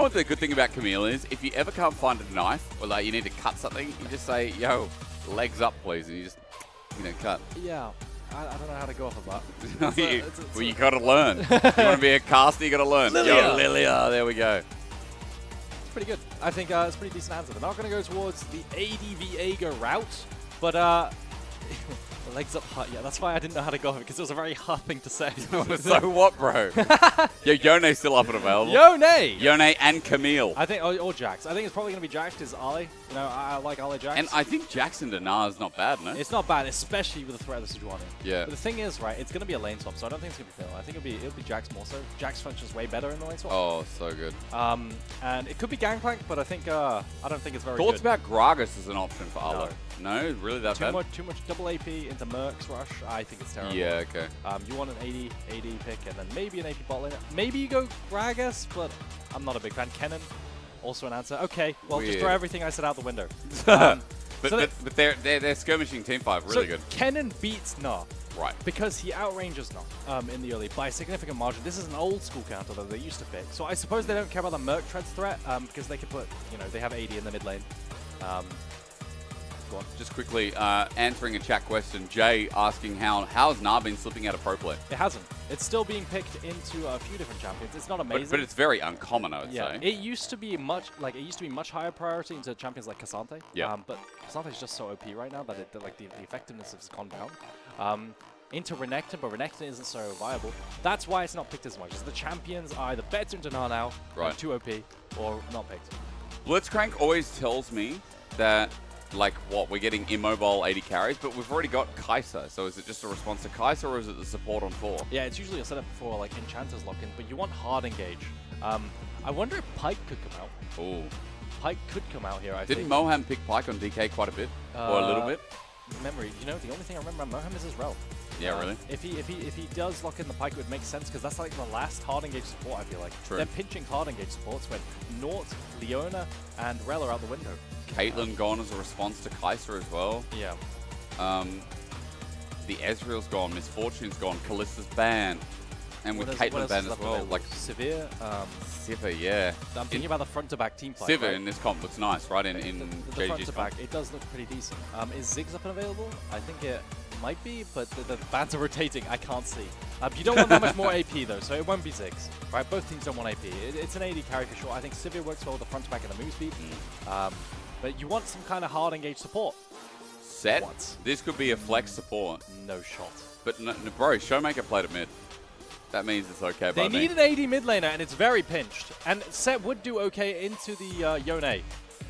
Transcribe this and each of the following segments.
what the good thing about Camille is? If you ever can't find a knife or like you need to cut something, you just say, yo, legs up, please, and you just, cut. Yeah. I don't know how to go off of that. Well, you got to learn. You want to be a caster, you got to learn. Yo, Lilia, there we go. It's pretty good. I think it's a pretty decent answer. They're not going to go towards the ADV route, but legs up hut. Yeah, that's why I didn't know how to go with it, because it was a very hard thing to say. So what, bro? Yo, Yone's still up and available. Yone! Yone and Camille. I think, or Jax. I think it's probably going to be Jax because Ali. You know, I like Ali Jax. And I think Jackson to Nah is not bad, no? It's not bad, especially with the threat of the Sejuani. Yeah. But the thing is, right, it's going to be a lane swap, so I don't think it's going to be Phil. I think it'll be Jax more so. Jax functions way better in the lane swap. Oh, so good. And it could be Gangplank, but I think I don't think it's very Thoughts good. about Gragas as an option for Arlo? No, really that bad? Too much double AP into Merc's Rush. I think it's terrible. Yeah, okay. You want an AD pick and then maybe an AP bot lane. Maybe you go Gragas, but I'm not a big fan. Kennen, also an answer. Okay, well, just throw everything I said out the window. But they're skirmishing team 5 really good. Kennen beats Nah. Right. Because he outranges Nah in the early by a significant margin. This is an old school counter that they used to pick. So I suppose they don't care about the Merc Treads threat because they can put, they have AD in the mid lane. Go on. Just quickly answering a chat question, Jay asking how's Nah been slipping out of pro play? It hasn't. It's still being picked into a few different champions. It's not amazing. But it's very uncommon, I would say. It used to be much higher priority into champions like Cassante. Yeah. But Cassante is just so OP right now that the effectiveness has gone down. Into Renekton, but Renekton isn't so viable. That's why it's not picked as much. As the champions are either better into Nah now, right, too OP, or not picked. Blitzcrank always tells me that we're getting immobile 80 carries, but we've already got Kai'Sa. So is it just a response to Kai'Sa, or is it the support on 4? Yeah, it's usually a setup for like Enchanter's lock-in, but you want hard engage. I wonder if Pyke could come out. Ooh. Pyke could come out here, I think. Didn't Moham pick Pyke on DK quite a bit? Or a little bit? Memory. The only thing I remember about Moham is his rel. Yeah, really? If he does lock in the Pyke, it would make sense, because that's like the last hard engage support, I feel like. True. They're pinching hard engage supports when Nort, Leona, and Rel are out the window. Caitlyn gone as a response to Kai'Sa as well. Yeah. The Ezreal's gone, Misfortune's gone, Kallista's banned. And with Caitlyn banned as well. Like Sivir. Sivir, yeah. I'm thinking about the front-to-back team play. Sivir in this comp looks nice, right? In the front-to-back, it does look pretty decent. Is Ziggs up and available? I think it might be, but the bans are rotating. I can't see. You don't want that much more AP, though, so it won't be Ziggs. Right? Both teams don't want AP. It's an AD carry for sure. I think Sivir works well with the front-to-back and the move speed. But you want some kind of hard engage support. Set? This could be a flex support. No shot. But no, bro, Showmaker played at mid. That means it's okay by me. They need an AD mid laner, and it's very pinched. And Set would do okay into the Yone.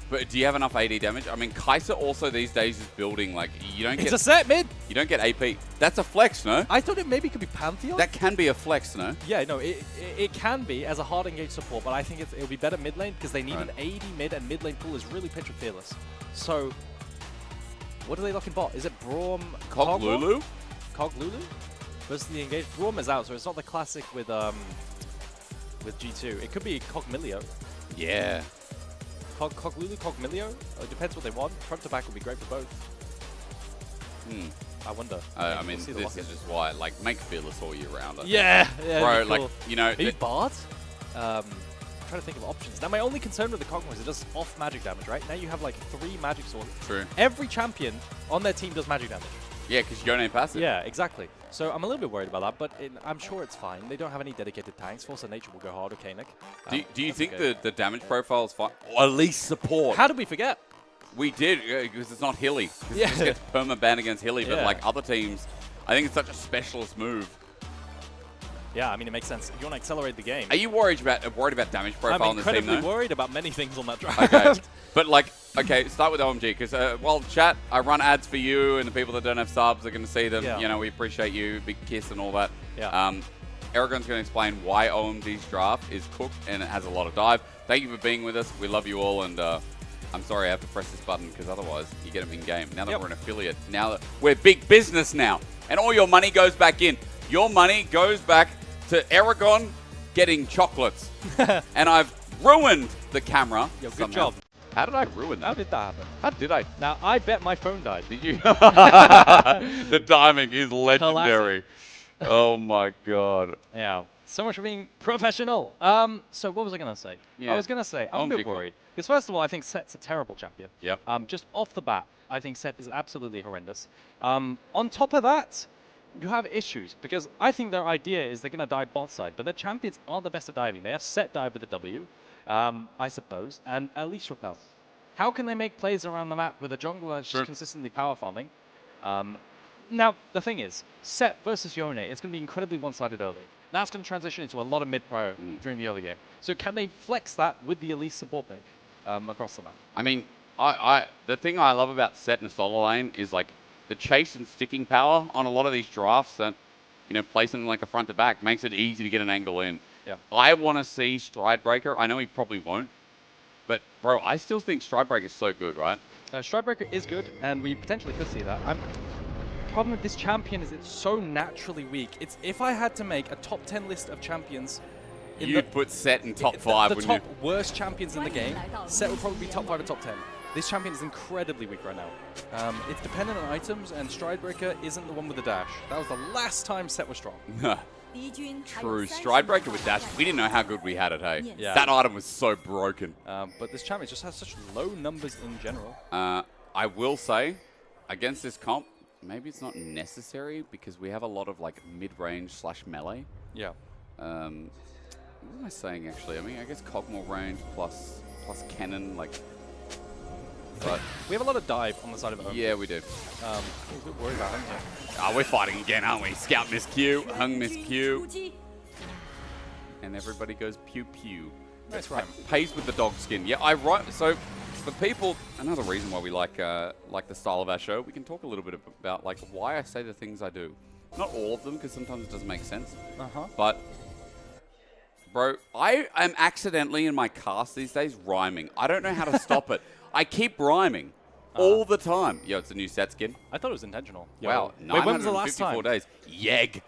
But do you have enough AD damage? I mean, Kai'Sa also these days is building, like, you don't get... It's a Set mid! You don't get AP. That's a flex, no? I thought it maybe could be Pantheon? That can be a flex, no? Yeah, no, it can be as a hard engage support, but I think it'll be better mid lane, because they need an AD mid, and mid lane pool is really pinched with Fearless. So, what do they lock in bot? Is it Braum... Cog Lulu? Cog Lulu? Versus the engage. Braum is out, so it's not the classic with G2. It could be Cogmilio. Yeah. Cog Lulu, Cogmilio? It depends what they want. Front to back would be great for both. I wonder. I mean, this is just why, like, make Fearless all year round. Yeah, bro, cool. like, Maybe Bard? I'm trying to think of options. Now, my only concern with the Cogmo is it does off magic damage, right? Now you have, like, 3 magic swords. True. Every champion on their team does magic damage. Yeah, because Yone ain't passive. Yeah, exactly. So I'm a little bit worried about that, but I'm sure it's fine. They don't have any dedicated tanks. Force of Nature will go hard, okay, Nick? Do you think the damage profile is fine? Or at least support. How did we forget? We did, because it's not Hilly. It just gets perma-banned against Hilly, but like other teams, I think it's such a specialist move. Yeah, I mean, it makes sense. If you want to accelerate the game. Are you worried about damage profile on this team, though? I'm incredibly worried about many things on that draft. Okay. But, like, okay, start with OMG, because, well, chat, I run ads for you, and the people that don't have subs are going to see them. Yeah. You know, we appreciate you, big kiss and all that. Yeah. Eragon's going to explain why OMG's draft is cooked, and it has a lot of dive. Thank you for being with us. We love you all, and I'm sorry I have to press this button, because otherwise you get them in-game. Now that we're an affiliate, now that we're big business now, and all your money goes back in. Your money goes back to Eragon getting chocolates. And I've ruined the camera. Yo, good job. How did I ruin that? How did that happen? How did I? Now, I bet my phone died. Did you? The timing is legendary. Oh my god. Yeah. So much for being professional. So what was I going to say? Yeah. I was going to say, I'm a bit OMG. worried. Because first of all, I think Set's a terrible champion. Yep. Just off the bat, I think Set is absolutely horrendous. On top of that, you have issues. Because I think their idea is they're going to dive bot side. But their champions aren't the best at diving. They have Set dive with a W, I suppose, and at least repel. How can they make plays around the map with a jungler that's just consistently power farming? Now, the thing is, Set versus Yone, it's going to be incredibly one-sided early. That's going to transition into a lot of mid-pro during the early game. So can they flex that with the elite support pick across the map? I mean, the thing I love about Set and solo lane is like the chase and sticking power on a lot of these drafts that, you know, play something like a front to back makes it easy to get an angle in. Yeah. I want to see Stridebreaker. I know he probably won't, but bro, I still think Stridebreaker is so good, right? Stridebreaker is good, and we potentially could see that. Problem with this champion is it's so naturally weak. It's if I had to make a top 10 list of champions, You'd put Set in top 5, the wouldn't top worst champions in the game, Set would probably be top 5 or top 10. This champion is incredibly weak right now. It's dependent on items, and Stridebreaker isn't the one with the dash. That was the last time Set was strong. True. Stridebreaker with dash. We didn't know how good we had it, hey? Yeah. That item was so broken. But this champion just has such low numbers in general. I will say, against this comp, maybe it's not necessary because we have a lot of like mid-range / melee. Yeah. What am I saying actually? I mean, I guess Cogmore range plus cannon, like. But we have a lot of dive on the side of Heng. yeah, we do. I'm a bit worried about him here. Oh, we're fighting again, aren't we? Scout miss Q, Hung miss Q, and everybody goes pew pew. Nice rhyme. Pays with the dog skin. Yeah, so for people, another reason why we like the style of our show, we can talk a little bit about like why I say the things I do. Not all of them, because sometimes it doesn't make sense. But bro, I am accidentally in my cast these days rhyming. I don't know how to stop it. I keep rhyming all the time. Yo, it's a new set skin. I thought it was intentional. Wow, Wait, when was the last 954 time? days. Yeg.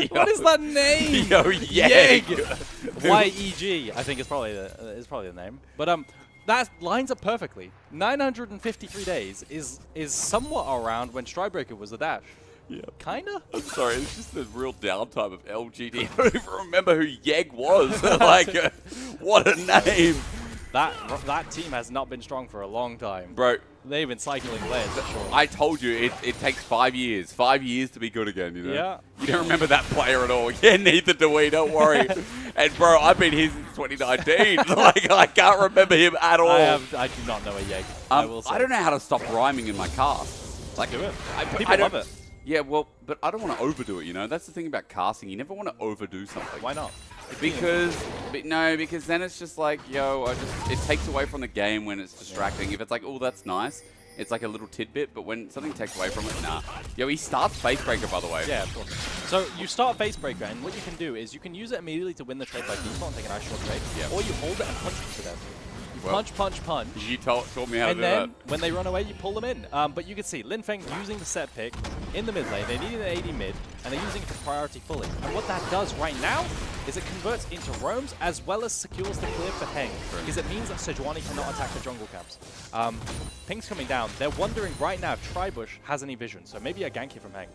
What is that name? Yo, Yeg. YEG, I think is probably the name. But that lines up perfectly. 953 days is somewhat around when Stridebreaker was the dash. Yeah. Kinda? I'm sorry, it's just the real downtime of LGD. I don't even remember who Yeg was. Like, what a name. That team has not been strong for a long time. Bro. They've been cycling players for sure. I told you, it takes 5 years. 5 years to be good again, you know? Yeah. You don't remember that player at all. Yeah, neither do we, don't worry. And bro, I've been here since 2019. Like, I can't remember him at all. I do not know a Yeg. I will say. I don't know how to stop rhyming in my cast. Like, do it. People love it. Yeah, well, but I don't want to overdo it, you know? That's the thing about casting. You never want to overdo something. Why not? Because then it's just like, yo, it takes away from the game when it's distracting. If it's like, oh, that's nice, it's like a little tidbit, but when something takes away from it, nah. Yo, he starts Facebreaker, by the way. Yeah, of course. So you start Facebreaker, and what you can do is you can use it immediately to win the trade by default and take a nice short trade, or you hold it and punch it to them. Punch, punch, punch. You taught me how to do that. And then, when they run away, you pull them in. But you can see, Linfeng using the set pick in the mid lane. They needed an AD mid, and they're using it for priority fully. And what that does right now is it converts into roams, as well as secures the clear for Heng. Because it means that Sejuani cannot attack the jungle camps. Ping's coming down. They're wondering right now if Tribush has any vision. So maybe a gank here from Heng.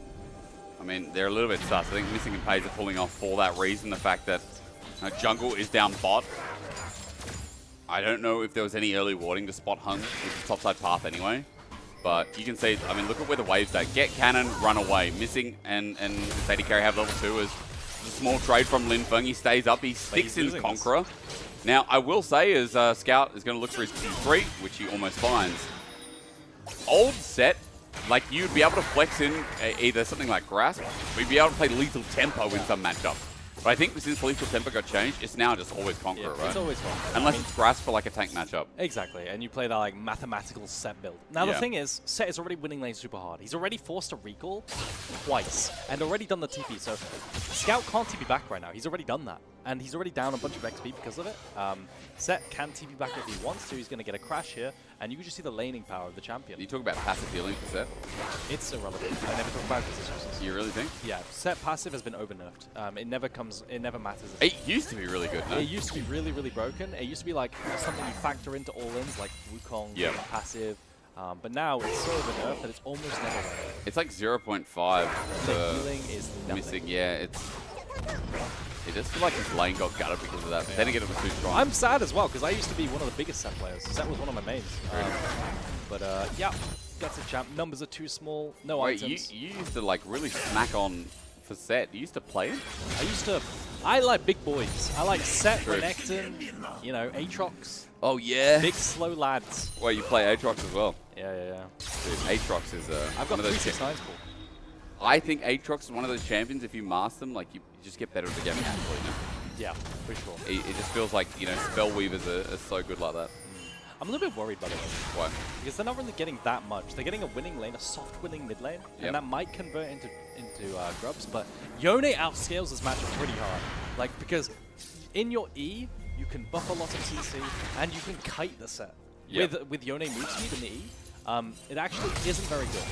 I mean, they're a little bit sus. I think Missing and Pays are pulling off for that reason. The fact that jungle is down bot. I don't know if there was any early warning to spot Hung with the topside path anyway. But you can see, I mean, look at where the waves are. Get cannon, run away. Missing and Sadie Carry have level 2 as a small trade from Linfeng. He stays up. He sticks in Conqueror. Now, I will say is Scout is going to look for his Q3, which he almost finds. Old set, like you'd be able to flex in either something like Grasp, or you'd be able to play Lethal Tempo in some matchup. But I think since Lethal Tempo got changed, it's now just always Conqueror, right? It's always Conqueror. Unless it's Grasp for like a tank matchup. Exactly, and you play that like mathematical set build. Now the thing is, Set is already winning lane super hard. He's already forced a recall twice, and already done the TP, so Scout can't TP back right now. He's already done that, and he's already down a bunch of XP because of it. Set can TP back if he wants to. He's going to get a crash here, and you can just see the laning power of the champion. You talk about passive healing for Set? It's irrelevant. I never talk about this. You really think? Yeah, Set passive has been over-nerfed. It never matters. It used to be really good, no? It used to be really, really broken. It used to be like something you factor into all-ins, like Wukong passive. But now it's sort of a nerf that it's almost never there. It's like 0.5. The healing is missing. Yeah, it just feel like his lane got gutted because of that. Then again, it was too strong. I'm sad as well because I used to be one of the biggest set players. Set was one of my mains. But yeah, that's a champ. Numbers are too small. No items. You used to like really smack on for Set. You used to play it? I like big boys. I like Set, Renekton, you know, Aatrox. Oh yeah. Big slow lads. Well, you play Aatrox as well. Yeah. Dude, Aatrox is I've got one of those 369s ball. I think Aatrox is one of those champions. If you master them, like you just get better at the game naturally. Yeah, for sure. It just feels like, you know, spell weavers are so good like that. I'm a little bit worried by this. Why? Because they're not really getting that much. They're getting a winning lane, a soft winning mid lane, and that might convert into grubs. But Yone outscales this matchup pretty hard. Like, because in your E, you can buff a lot of CC, and you can kite the set. With Yone move speed in the E, it actually isn't very good.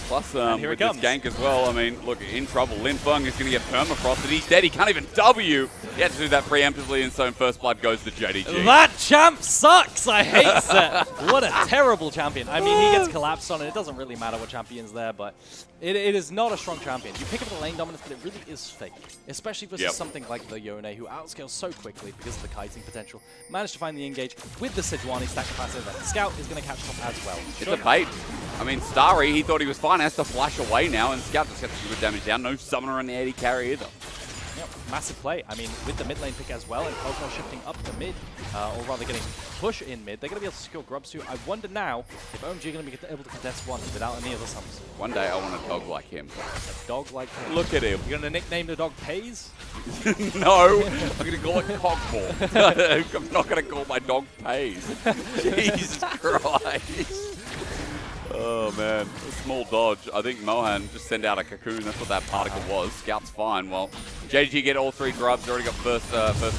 Plus, with this gank as well, I mean, look, in trouble. Linfeng is going to get permafrosted. He's dead. He can't even W. He had to do that preemptively, and so first blood goes to JDG. That champ sucks! I hate Set. What a terrible champion. I mean, he gets collapsed on it. It doesn't really matter what champion's there, but it is not a strong champion. You pick up the lane dominance, but it really is fake. Especially versus something like the Yone, who outscales so quickly because of the kiting potential. Managed to find the engage with the Sejuani stack passive, and Scout is going to catch top as well. It's a bait. I mean, Starry, he thought he was fine, has to flash away now, and Scout just gets some good damage down. No summoner on the AD carry either. Yep, massive play. I mean, with the mid lane pick as well, and Cosmo shifting up to mid, or rather getting push in mid, they're going to be able to secure grubs too. I wonder now if OMG are going to be able to contest one without any other sums. One day I want a dog like him. A dog like him? Look at him. You're going to nickname the dog Pays? No, I'm going to call it Cockball. I'm not going to call my dog Pays. Jesus Christ. Oh, man. A small dodge. I think Moham just sent out a cocoon. That's what that particle was. Scout's fine. Well, JDG get all 3 grubs. Already got first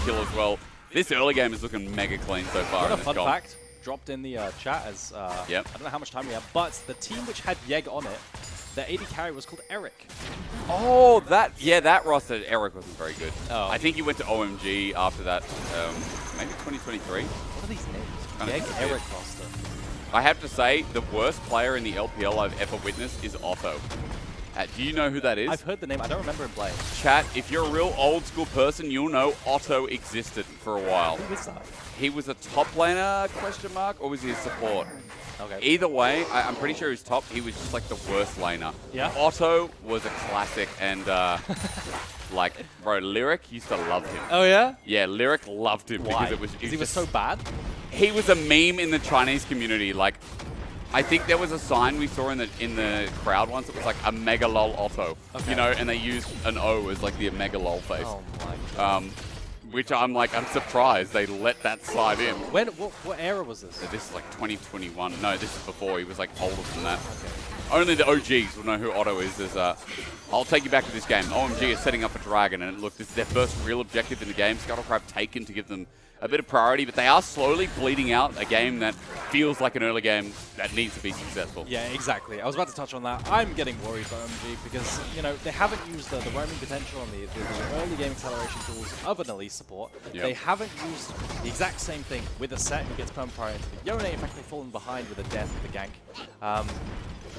kill as well. This early game is looking mega clean so far. What a fun fact. Dropped in the chat as, I don't know how much time we have, but the team which had Yeg on it, the AD carry was called Eric. Oh, that roster, Eric wasn't very good. Oh. I think he went to OMG after that, maybe 2023. What are these names? Yeg, Eric roster. I have to say, the worst player in the LPL I've ever witnessed is Otto. Do you know who that is? I've heard the name. I don't remember him playing. Chat, if you're a real old school person, you'll know Otto existed for a while. Who is that? He was a top laner, question mark, or was he a support? Okay. Either way, I'm pretty sure he was top. He was just like the worst laner. Yeah. Otto was a classic, and like, bro, Lyric used to love him. Oh yeah? Yeah, Lyric loved him. Why? Because he was so bad? He was a meme in the Chinese community. Like, I think there was a sign we saw in the crowd once. It was like a mega lol Otto, you know, and they used an O as like the mega lol face. Oh my god. Which I'm surprised they let that slide in. What era was this? This is like 2021. No, this is before. He was like older than that. Okay. Only the OGs will know who Otto is. I'll take you back to this game. OMG is setting up a dragon, and look, this is their first real objective in the game. Scuttlecrab taken to give them a bit of priority, but they are slowly bleeding out a game that feels like an early game that needs to be successful. Yeah, exactly. I was about to touch on that. I'm getting worried for OMG because, you know, they haven't used the roaming potential and the early game acceleration tools of an elite support. Yep. They haven't used the exact same thing with a set who gets perm prior into the Yone. In fact, they've fallen behind with a death with the gank.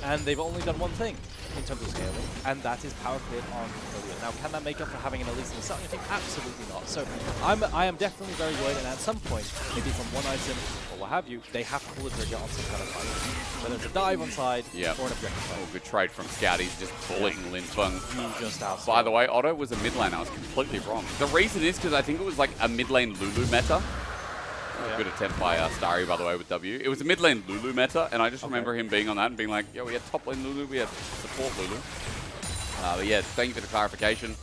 And they've only done one thing in terms of scaling, and that is power cleared on Korea. Now, can that make up for having an elite in the starting team? Absolutely not. So I am definitely very worried, and at some point, maybe from one item or what have you, they have to pull the trigger on some kind of fight. Whether it's a dive on side or an objective fight. Oh, good trade from Scout. He's just bullying Linfeng. He just outscored. By the way, Otto was a mid lane. I was completely wrong. The reason is because I think it was like a mid lane Lulu meta. Good attempt by Starry, by the way, with W. It was a mid lane Lulu meta, and I just remember him being on that and being like, yo, we had top lane Lulu, we had support Lulu. But yeah, thank you for the clarification.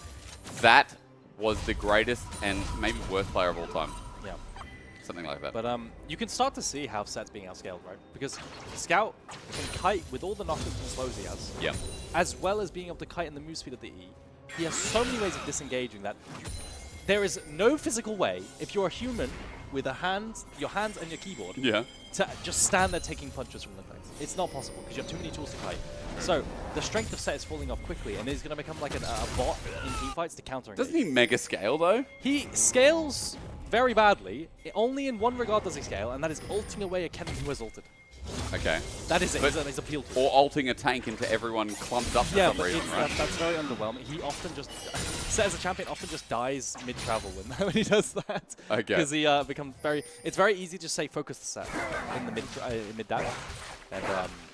That was the greatest and maybe worst player of all time. Yeah. Something like that. But you can start to see how Set's being outscaled, right? Because Scout can kite with all the knockers and slows he has. Yeah. As well as being able to kite in the move speed of the E. He has so many ways of disengaging that there is no physical way, if you're a human, with your hands and your keyboard, to just stand there taking punches from the thing. It's not possible because you have too many tools to fight. So the strength of Set is falling off quickly, and he's going to become like a bot in teamfights to counter. Doesn't he mega scale though? He scales very badly. Only in one regard does he scale, and that is ulting away a Kanavi who has ulted. Okay. That is his appeal to it. Or ulting a tank into everyone clumped up for some reason, right? That's very underwhelming. He often just, Set as a champion, often just dies mid-travel when he does that. Okay. Because he becomes very, it's very easy to say focus the set in the mid-dash. And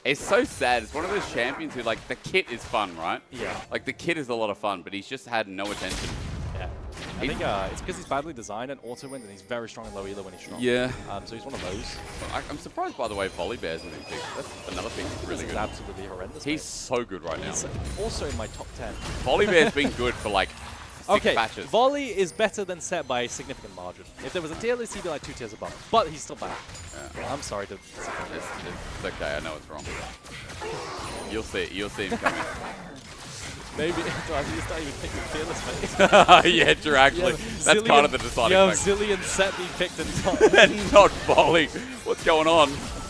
it's so sad. It's one of those champions who, like, the kit is fun, right? Yeah. Like, the kit is a lot of fun, but he's just had no attention. Yeah. I think it's because he's badly designed and auto-wins, and he's very strong in low elo when he's strong. Yeah. So he's one of those. I'm surprised, by the way, Volley Bear's in these picks. That's another pick that's really This is good. absolutely horrendous. He's so good right now. He's also in my top 10. Volley Bear's been good for, like, 6 patches. Volley is better than Set by a significant margin. If there was a tier list, he'd be like 2 tiers above. But he's still bad. Yeah. I'm sorry to... It's okay, I know it's wrong. You'll see him coming. Maybe he's not even picking tier list, mate. Yeah, true, actually. That's kind of the deciding factor. Zillion Set being picked and And not Volley. What's going on?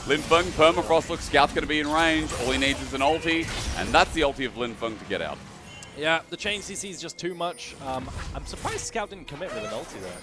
Linfeng, Permafrost looks Scout's going to be in range. All he needs is an ulti, and that's the ulti of Linfeng to get out. Yeah, the chain CC is just too much. I'm surprised Scout didn't commit with an ulti there.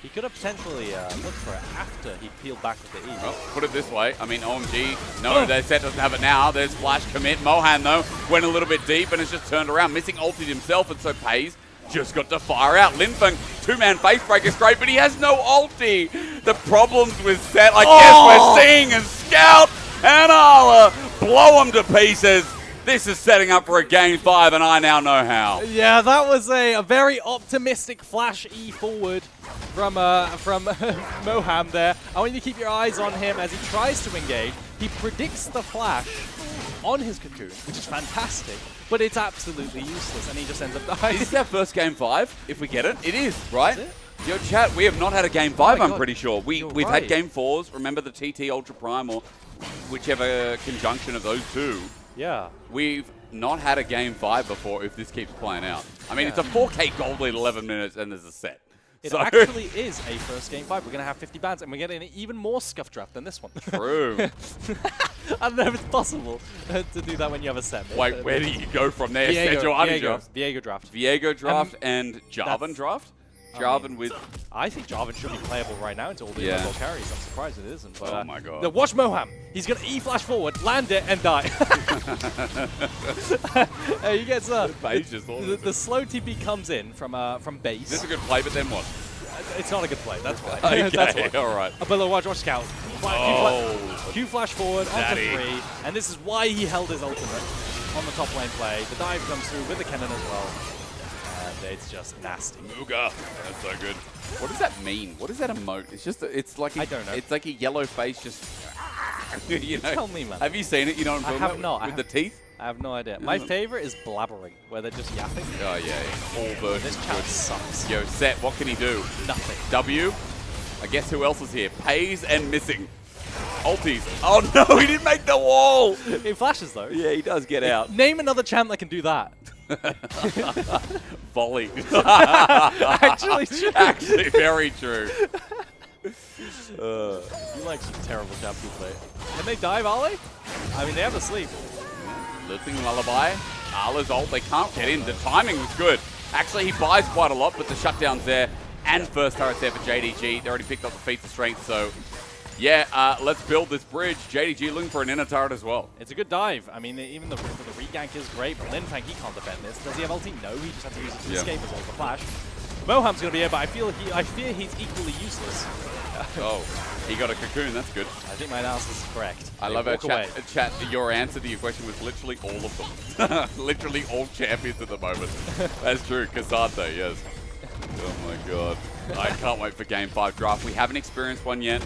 He could have potentially looked for it after he peeled back with the E. Well, put it this way. I mean, OMG, no, their set doesn't have it now. There's flash commit. Moham, though, went a little bit deep and has just turned around, missing ulti himself, and so Pays just got to fire out. Linfeng, 2-man face break is great, but he has no ulti. The problems with set, I guess we're seeing, and Scout and Ala blow him to pieces. This is setting up for a game 5, and I now know how. Yeah, that was a very optimistic flash E forward from Moham there. I want you to keep your eyes on him as he tries to engage. He predicts the flash on his cocoon, which is fantastic, but it's absolutely useless, and he just ends up dying. Is this our first game 5, if we get it? It is, right? Is it? Yo, chat, we have not had a game 5, I'm pretty sure. We've right. had game 4s. Remember the TT Ultra Prime or whichever conjunction of those two. Yeah. We've not had a game 5 before if this keeps playing out. I mean, it's a 4K gold lead, 11 minutes, and there's a set. It actually is a first game 5. We're going to have 50 bans, and we're getting an even more scuff draft than this one. True. I don't know if it's possible to do that when you have a set. Wait, where do you go from there? Viego draft. Viego draft and Jarvan draft? Jarvan with... I think Jarvan should be playable right now into all the level carries. I'm surprised it isn't. But, oh my god. Now watch Moham. He's going to E-flash forward, land it, and die. He gets the slow TP comes in from base. This is a good play, but then what? It's not a good play, that's why. Okay, that's why. all right. But watch Scout. Q flash forward onto 3, and this is why he held his ultimate on the top lane play. The dive comes through with the cannon as well. It's just nasty. Mooga. That's so good. What does that mean? What is that emote? It's just, it's like a, I don't know. It's like a yellow face just, you know. Tell me, man. Have you seen it? You know what I'm talking about? I have not. With the teeth? I have no idea. My favorite is blabbering, where they're just yapping. Oh, yeah. All versions. This chat sucks. Yo, Set, what can he do? Nothing. W. I guess who else is here? Pays and missing. Ultis. Oh, no, he didn't make the wall. It flashes, though. Yeah, he does get out. Name another champ that can do that. Volley. Actually true. Actually, very true. You like some terrible champs you play. Can they dive, Ollie? I mean, they have to sleep. Listening Lullaby. Ala's ult, they can't get in. The timing was good. Actually, he buys quite a lot, but the shutdown's there. And first turret's there for JDG. They already picked up the feats of strength, so... Yeah, let's build this bridge. JDG looking for an inner turret as well. It's a good dive. I mean, even the regank is great, but Linfeng, he can't defend this. Does he have ulti? No, he just has to use it to escape as well as the flash. Moham's going to be here, but I fear he's equally useless. Oh, he got a cocoon. That's good. I think my analysis is correct. I love our chat. Your answer to your question was literally all of them. Literally all champions at the moment. That's true. Casante, yes. Oh my god. I can't wait for Game 5 draft. We haven't experienced one yet.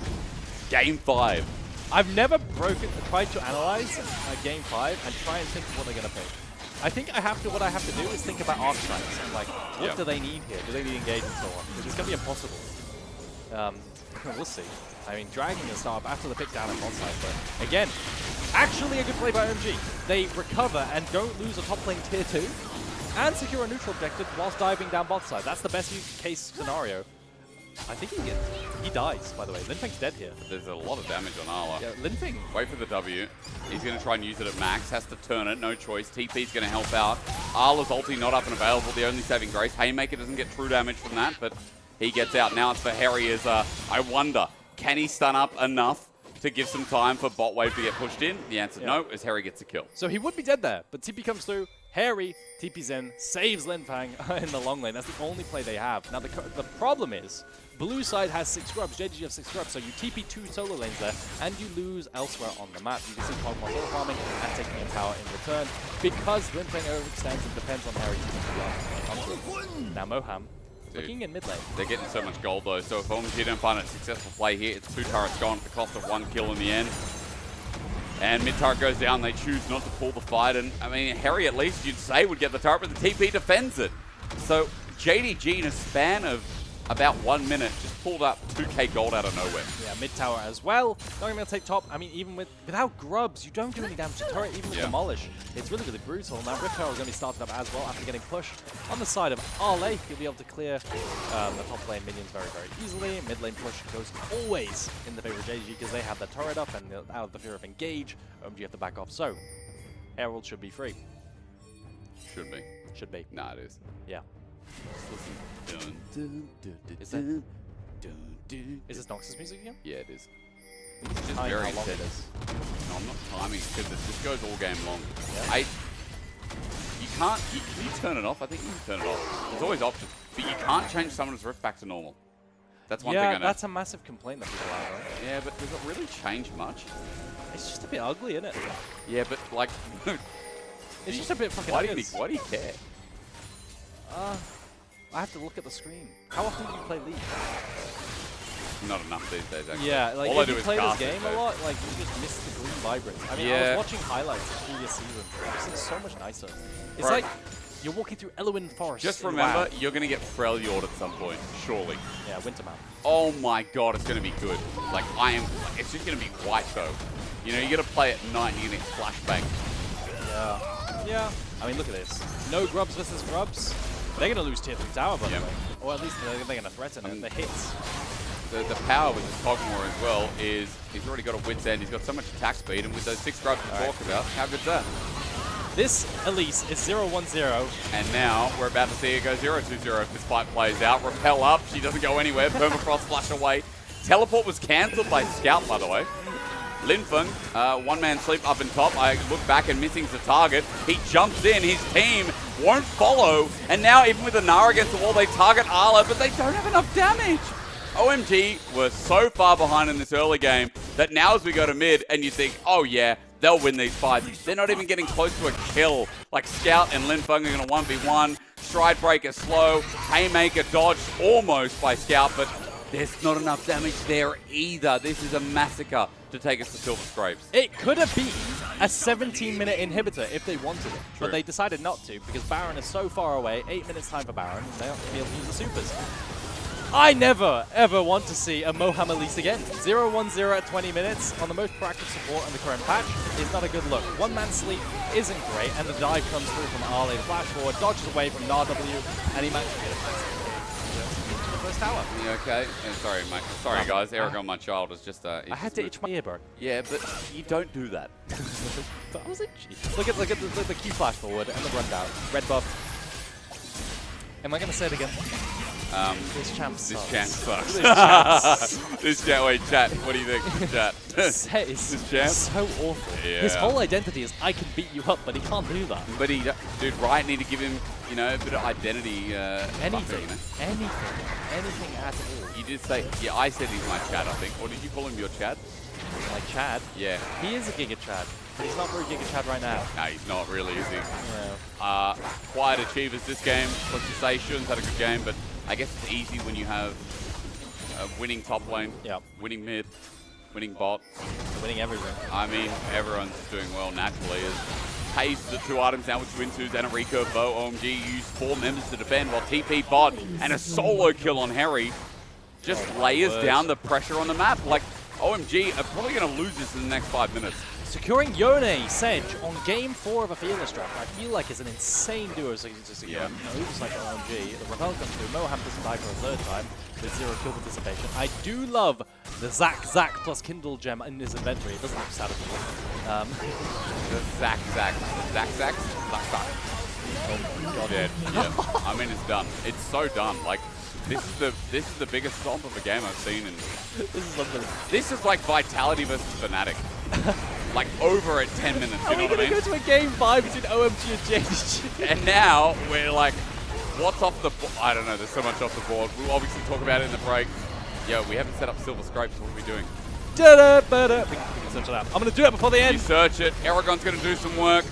Game 5. I've never tried to analyze a Game 5 and try and think of what they're going to pick. I think what I have to do is think about arc strikes and like, what do they need here? Do they need engage and so on? Because it's going to be impossible. We'll see. I mean, dragging the start after the pick down at bot side, but again, actually a good play by OMG. They recover and don't lose a top lane tier 2 and secure a neutral objective whilst diving down bot side. That's the best case scenario. I think he dies, by the way. Linfeng's dead here. There's a lot of damage on Ala. Yeah, Linfeng. Wait for the W. He's going to try and use it at max. Has to turn it. No choice. TP's going to help out. Ala's ulti not up and available. The only saving grace. Haymaker doesn't get true damage from that, but he gets out. Now it's for Hery as I wonder, can he stun up enough to give some time for bot wave to get pushed in? The answer no, as Hery gets a kill. So he would be dead there, but TP comes through. Hery TP's in, saves Linfeng in the long lane. That's the only play they have. Now the problem is, blue side has 6 grubs, JDG have 6 grubs, so you TP 2 solo lanes there, and you lose elsewhere on the map. You can see Pokemon solo farming and taking in tower in return, because Linfeng overextends and depends on Hery to now Moham, looking in mid lane. They're getting so much gold though, so if OMG don't find a successful play here, it's 2 turrets gone at the cost of 1 kill in the end. And mid turret goes down, they choose not to pull the fight, and I mean, Hery at least you'd say would get the turret, but the TP defends it. So JDG in a span of about 1 minute just pulled up 2k gold out of nowhere. Yeah, mid tower as well. Not even gonna take top. I mean, even without grubs, you don't do any damage to turret, even with demolish. It's really, really brutal. Now Rip Tower is gonna be started up as well after getting pushed on the side of Arley. You'll be able to clear the top lane minions very, very easily. Mid lane push goes always in the favor of JDG because they have the turret up and out of the fear of engage, OMG have to back off. So Herald should be free. Should be. Should be. Nah, it is. Yeah. Is Is this Noxus music again? Yeah, it is. It's just very intense. No, I'm not timing because it just goes all game long. Yeah. You can't. Can you turn it off? I think you can turn it off. There's always options, but you can't change Summoner's Rift back to normal. That's one thing I know. That's a massive complaint that people have, right? Yeah, but does it really change much? It's just a bit ugly, isn't it? Yeah, but like, it's just a bit fucking why do you care? I have to look at the screen. How often do you play League? Not enough these days, actually. Yeah, like all if I do you is play this cast game it, a lot, like you just miss the green vibrance. I mean, I was watching highlights of previous seasons. This is so much nicer. It's like you're walking through Elwyn Forest. Just remember, you're going to get Freljord at some point, surely. Yeah, Wintermount. Oh my god, it's going to be good. Like, it's just going to be white though. You know, you got to play at night and you're going to get flashbang. Yeah. Yeah. I mean, look at this. No grubs versus grubs. They're going to lose tier 3 tower, by the way. Or at least they're going to threaten it. The hits. The power with this Pokemon as well is he's already got a wit's end. He's got so much attack speed, and with those 6 grubs to talk about, how good's that? This Elise is 0-1-0. And now we're about to see it go 0-2-0 if this fight plays out. Repel up, she doesn't go anywhere. Permafrost flash away. Teleport was cancelled by Scout, by the way. Linfeng, one-man sleep up in top. I look back and missing's the target. He jumps in, his team won't follow. And now even with the Nara against the wall, they target Arla, but they don't have enough damage. OMG were so far behind in this early game that now as we go to mid and you think, oh yeah, they'll win these fights. They're not even getting close to a kill. Like Scout and Linfeng are going to 1v1. Stride Breaker slow. Haymaker dodged almost by Scout, but there's not enough damage there either. This is a massacre to take us to Silver Scrapes. It could have been a 17-minute inhibitor if they wanted it, but they decided not to because Baron is so far away. 8 minutes time for Baron. They don't be able to use the supers. I never, ever want to see a Moham Elise again. 0-1-0 at 20 minutes on the most proactive support in the current patch is not a good look. One-man sleep isn't great, and the dive comes through from Arley. The flash forward, dodges away from RW, and he managed to get a first tower. You okay? Yeah, sorry, mate. Sorry, guys. Eragon, my child, was just... I had to itch my ear, bro. Yeah, but you don't do that. That was itchy. Look at the Q flash forward and the rundown. Red buff. Am I going to say it again? This champ sucks. This champ sucks. This champ sucks. This champ, wait, chat, what do you think? Chat. This champ? So awful. Yeah. His whole identity is I can beat you up, but he can't do that. But dude, Riot need to give him, you know, a bit of identity. Anything. Buffet, you know? Anything at all. You did say, yeah, I said he's my Chad, I think. Or did you call him your Chad? Like Chad? Yeah. He is a Giga Chad. But he's not very Giga Chad right now. No, he's not really, is he? Yeah. Quiet achievers this game. Let's just say Shun's had a good game, but I guess it's easy when you have a winning top lane, winning mid, winning bot. Winning everything. I mean, everyone's doing well naturally. Pays the 2 items now with Twin 2s and a recurve bow. OMG used 4 members to defend while TP bot and a solo kill on Hery just layers down the pressure on the map. Like, OMG are probably going to lose this in the next 5 minutes. Securing Yone Sedge on game 4 of a Fearless draft, I feel like is an insane duo. So just secure moves like OMG. The Repel comes through. Moham doesn't die for a 3rd time with 0 kill participation. I do love the Zac plus Kindle gem in his inventory. It doesn't look satisfying. The Zac. Oh, God. Dead. Yeah. I mean, it's done. It's so done. Like, This is the biggest stomp of a game I've seen in. This is something. This is like Vitality versus Fnatic. Like over at 10 minutes, you know what I mean? Are we going to go to a game 5 between OMG and JDG? And now we're like, what's off the board? I don't know, there's so much off the board. We'll obviously talk about it in the break. Yo, we haven't set up Silver Scrapes, what are we doing? We can search it out. I'm going to do it before the end. You search it, Eragon's going to do some work.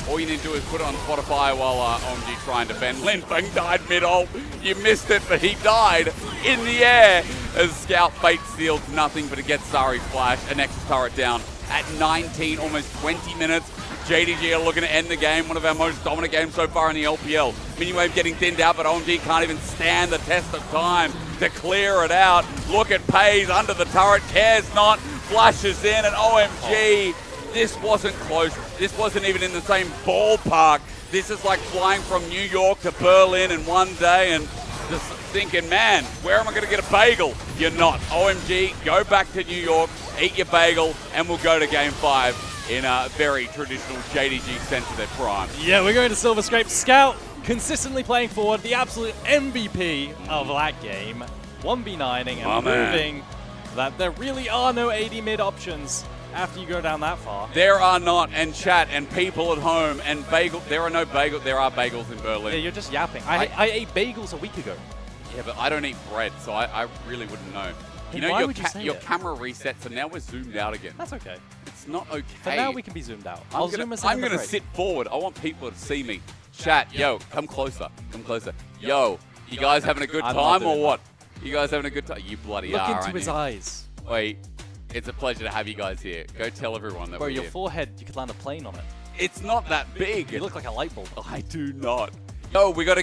All you need to do is put it on Spotify while OMG try and defend. Linfeng died mid-ult. You missed it, but he died in the air as Scout Fate sealed nothing, but it gets Starry flash, a Nexus turret down at 19, almost 20 minutes. JDG are looking to end the game, one of our most dominant games so far in the LPL. Miniwave getting thinned out, but OMG can't even stand the test of time to clear it out. Look at Pays under the turret, cares not, flashes in, and OMG, this wasn't close. This wasn't even in the same ballpark. This is like flying from New York to Berlin in one day and just thinking, man, where am I going to get a bagel? You're not. OMG, go back to New York, eat your bagel, and we'll go to Game 5 in a very traditional JDG sense of their prime. Yeah, we're going to Silver Scrape. Scout consistently playing forward, the absolute MVP of that game. 1v9ing and proving that there really are no AD mid options after you go down that far. There are not, and chat, and people at home, and bagel. There are no bagels. There are bagels in Berlin. Yeah, you're just yapping. I ate bagels a week ago. Yeah, but I don't eat bread, so I really wouldn't know. Hey, You know, why your, would you say your it? camera resets, and now we're zoomed out again. That's okay. It's not okay. For now, we can be zoomed out. I'll zoom us in. I'm gonna sit forward. I want people to see me. Chat, yo, come closer. Come closer. Yo, you guys having a good time or what? You guys having a good time? You bloody Look are, into aren't his you? eyes. Wait, it's a pleasure to have you guys here. Go tell everyone that Bro, we're your here. forehead, you could land a plane on it. It's not that big. You look like a light bulb. I do not. Yo, we gotta